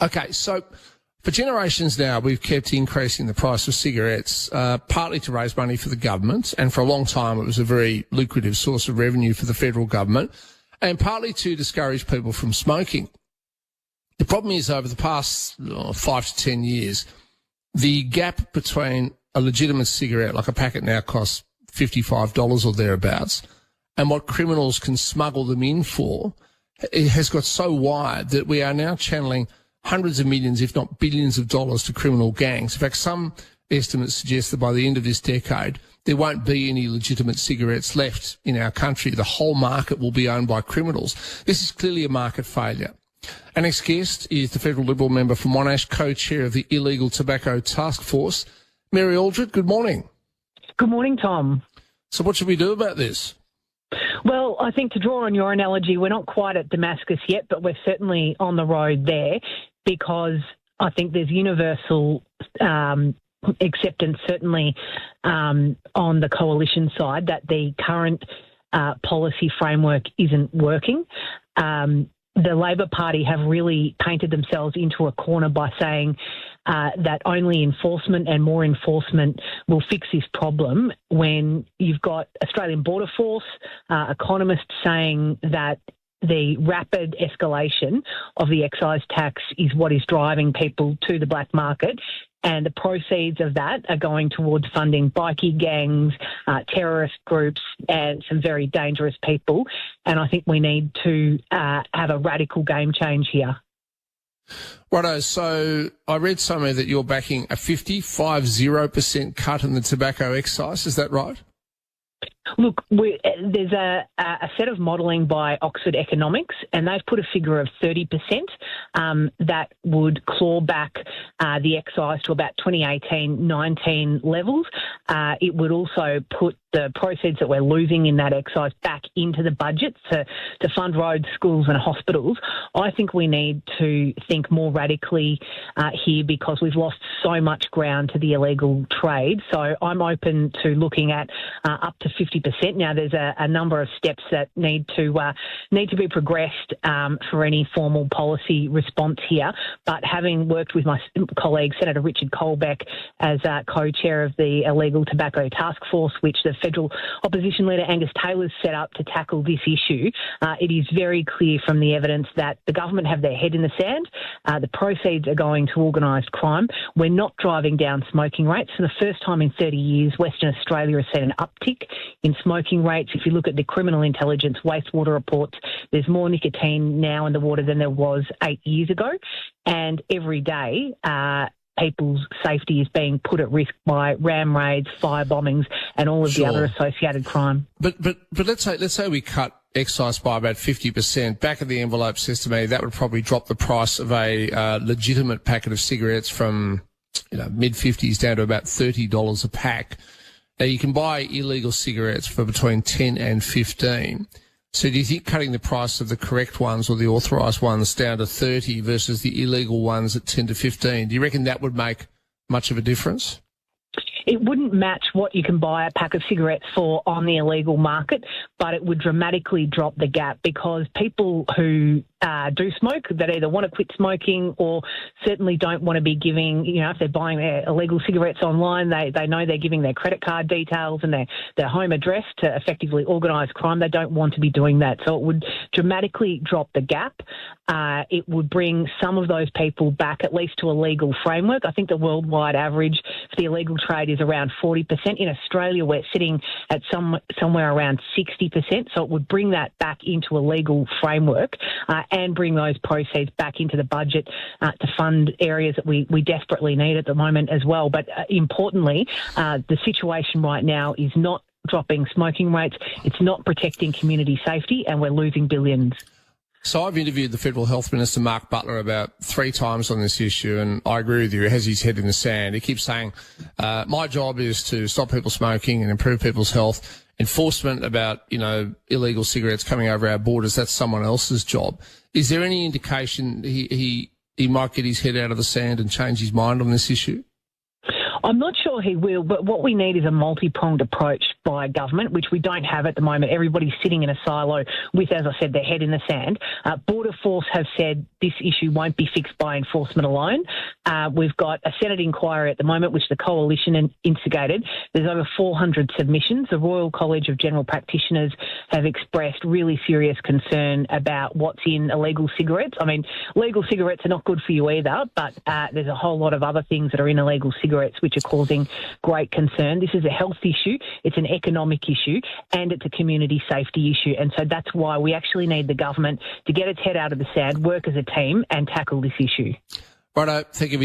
Okay, so for generations now, we've kept increasing the price of cigarettes, partly to raise money for the government, and for a long time it was a very lucrative source of revenue for the federal government, and partly to discourage people from smoking. The problem is, over the past 5 to 10 years, the gap between a legitimate cigarette, like a packet now costs $55 or thereabouts, and what criminals can smuggle them in for, it has got so wide that we are now channeling hundreds of millions, if not billions of dollars to criminal gangs. In fact, some estimates suggest that by the end of this decade, there won't be any legitimate cigarettes left in our country. The whole market will be owned by criminals. This is clearly a market failure. Our next guest is the federal Liberal member for Monash, co-chair of the Illegal Tobacco Task Force, Mary Aldred. Good morning. Good morning, Tom. So what should we do about this? Well, I think to draw on your analogy, we're not quite at Damascus yet, but we're certainly on the road there, because I think there's universal acceptance, certainly on the coalition side, that the current policy framework isn't working. The Labor Party have really painted themselves into a corner by saying that only enforcement and more enforcement will fix this problem, when you've got Australian Border Force, economists saying that the rapid escalation of the excise tax is what is driving people to the black market, and the proceeds of that are going towards funding bikie gangs, terrorist groups, and some very dangerous people. And I think we need to have a radical game change here. Righto, so I read somewhere that you're backing a 50% cut in the tobacco excise. Is that right? Look, there's a set of modelling by Oxford Economics, and they've put a figure of 30% that would claw back the excise to about 2018-19 levels. It would also put the proceeds that we're losing in that excise back into the budget to fund roads, schools and hospitals. I think we need to think more radically here, because we've lost so much ground to the illegal trade. So I'm open to looking at up to 50%. Now, there's a number of steps that need to be progressed for any formal policy response here. But having worked with my colleague, Senator Richard Colbeck, as co-chair of the Illegal Tobacco Task Force, which the federal opposition leader Angus Taylor's set up to tackle this issue, it is very clear from the evidence that the government have their head in the sand. The proceeds are going to organised crime. We're not driving down smoking rates. For the first time in 30 years, Western Australia has seen an uptick in smoking rates. If you look at the criminal intelligence wastewater reports, there's more nicotine now in the water than there was 8 years ago. And every day, people's safety is being put at risk by ram raids, fire bombings, and all of the other associated crime. But let's say we cut excise by about 50%. Back of the envelope says to me that would probably drop the price of a legitimate packet of cigarettes from mid-50s down to about $30 a pack. Now, you can buy illegal cigarettes for between 10 and 15. So do you think cutting the price of the correct ones or the authorised ones down to 30 versus the illegal ones at 10 to 15, do you reckon that would make much of a difference? It wouldn't match what you can buy a pack of cigarettes for on the illegal market, but it would dramatically drop the gap, because people who do smoke, that either want to quit smoking or certainly don't want to be giving, if they're buying their illegal cigarettes online, they know they're giving their credit card details and their home address to effectively organised crime. They don't want to be doing that. So it would dramatically drop the gap. It would bring some of those people back at least to a legal framework. I think the worldwide average for the illegal trade is around 40%. In Australia, we're sitting at somewhere around 60%. So it would bring that back into a legal framework and bring those proceeds back into the budget to fund areas that we desperately need at the moment as well. But importantly, the situation right now is not dropping smoking rates. It's not protecting community safety, and we're losing billions. So I've interviewed the Federal Health Minister, Mark Butler, about 3 times on this issue, and I agree with you. He has his head in the sand. He keeps saying, my job is to stop people smoking and improve people's health. Enforcement about, illegal cigarettes coming over our borders, that's someone else's job. Is there any indication he might get his head out of the sand and change his mind on this issue? I'm not sure he will, but what we need is a multi-pronged approach by government, which we don't have at the moment. Everybody's sitting in a silo with, as I said, their head in the sand. Border Force have said this issue won't be fixed by enforcement alone. We've got a Senate inquiry at the moment, which the Coalition instigated. There's over 400 submissions. The Royal College of General Practitioners have expressed really serious concern about what's in illegal cigarettes. I mean, legal cigarettes are not good for you either, but there's a whole lot of other things that are in illegal cigarettes which are causing great concern. This is a health issue, it's an economic issue, and it's a community safety issue. And so that's why we actually need the government to get its head out of the sand, work as a team, and tackle this issue. Righto, thank you.